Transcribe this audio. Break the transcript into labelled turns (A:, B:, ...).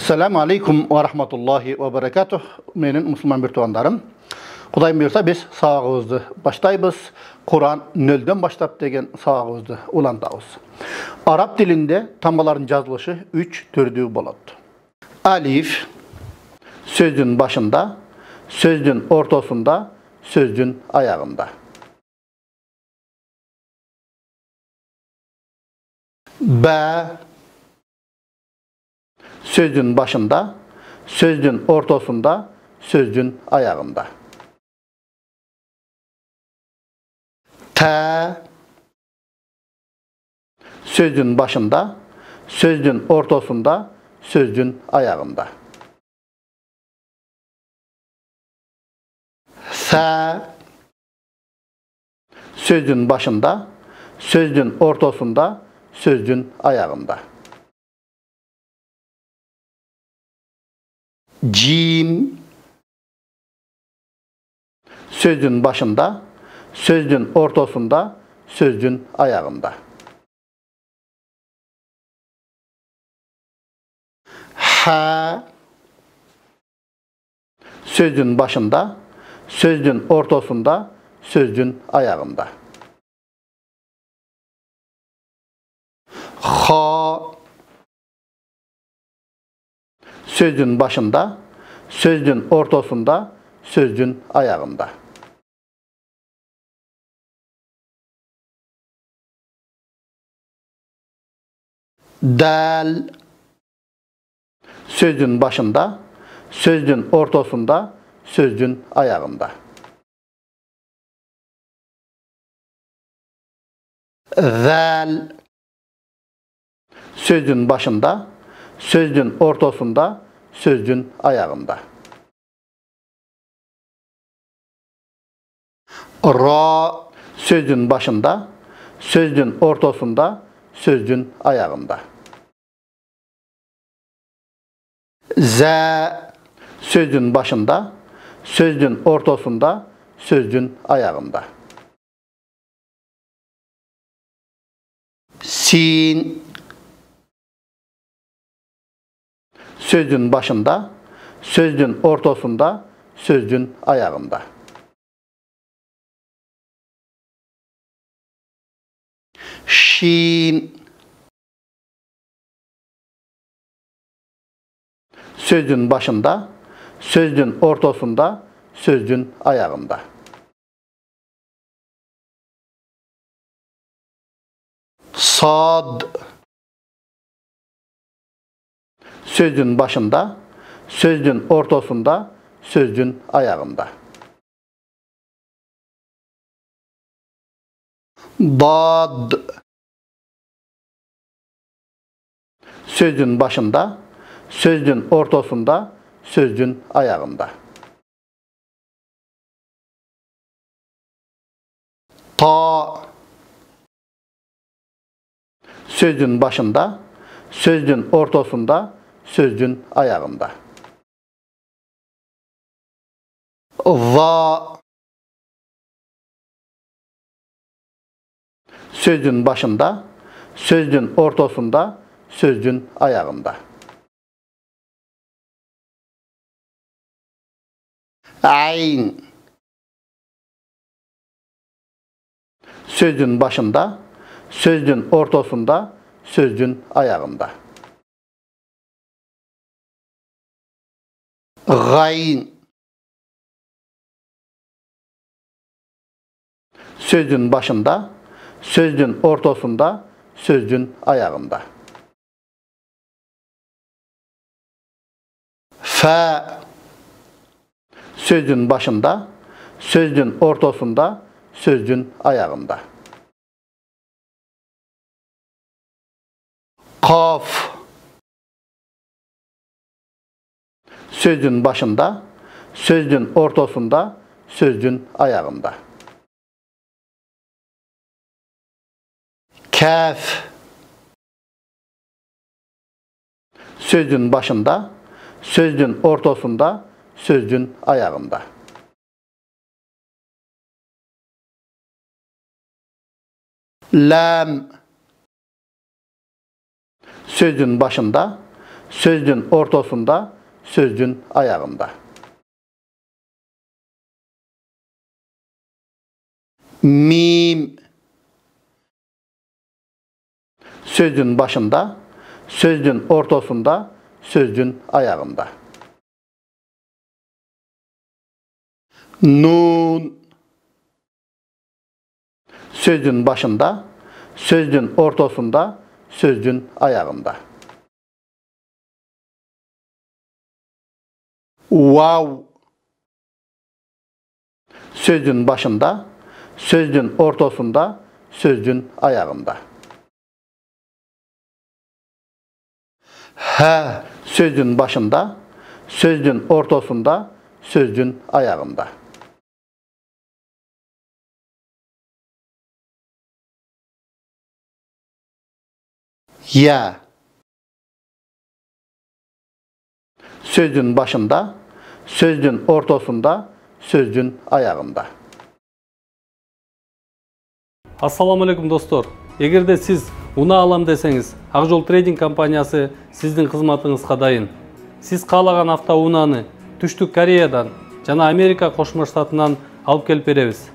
A: Assalamu alaikum wa rahmatullahi wa barakatuh. Menin Müslüman bir tuğanlarım. Kudayım buyursa biz sağağızdı başlayız. Kur'an nölden başlap degen sağağızdı ulandağız. Arap dilinde tamaların yazılışı 3 türdüğü boladı. Alif, sözün başında, sözün ortasında, sözün ayağında. B, sözün başında, sözün ortasında, sözün ayağında. T, sözün başında, sözün ortasında, sözün ayağında. S, sözün başında, sözün ortasında, sözün ayağında. Cim, sözün başında, sözün ortasında, sözün ayağında. H, sözün başında, sözün ortasında, sözün ayağında. H, sözün başında, sözün ortasında, sözün ayağında. Dal, sözün başında, sözün ortasında, sözün ayağında. Zal, sözün başında, sözün ortasında, sözün ayağında. Ra, sözün başında, sözün ortasında, sözün ayağında. Z, sözün başında, sözün ortasında, sözün ayağında. Sin, sözün başında, sözün ortasında, sözün ayağında. Şin, sözün başında, sözün ortasında, sözün ayağında. Sad, sözün başında, sözün ortasında, sözün ayağında. Dad, sözün başında, sözün ortasında, sözün ayağında. Ta, sözün başında, sözün ortasında, sözün ayağında. Va, sözün başında, sözün ortasında, sözün ayağında. Ayn, sözün başında, sözün ortasında, sözün ayağında. Gayn, sözün başında, sözün ortasında, sözün ayağında. Fa, sözün başında, sözün ortasında, sözün ayağında. Kaf, sözün başında, sözün ortasında, sözün ayağında. Kaf, sözün başında, sözün ortasında, sözün ayağında. Lam, sözün başında, sözdün ortasında, sözdün ayağında. Mim. Sözdün başında, sözdün ortasında, sözdün ayağında. Nun. Sözdün başında, sözdün ortasında, sözdün ayağında. Vav. Sözdün başında, sözdün ortasında, sözdün ayağında. He. Sözdün başında, sözdün ortasında, sözdün ayağında. Ya. Sözdün başında, sözdün ortasında, sözdün ayağında.
B: Assalamu alaikum dostlar. Эгерде siz уна алам десеңиз, Акжол трейдинг компаниясы сиздин кызматыңызга дайын. Siz каалаган авто унаны Түштүк Кореядан жана Америка Кошмо Штатынан алып келип беребиз.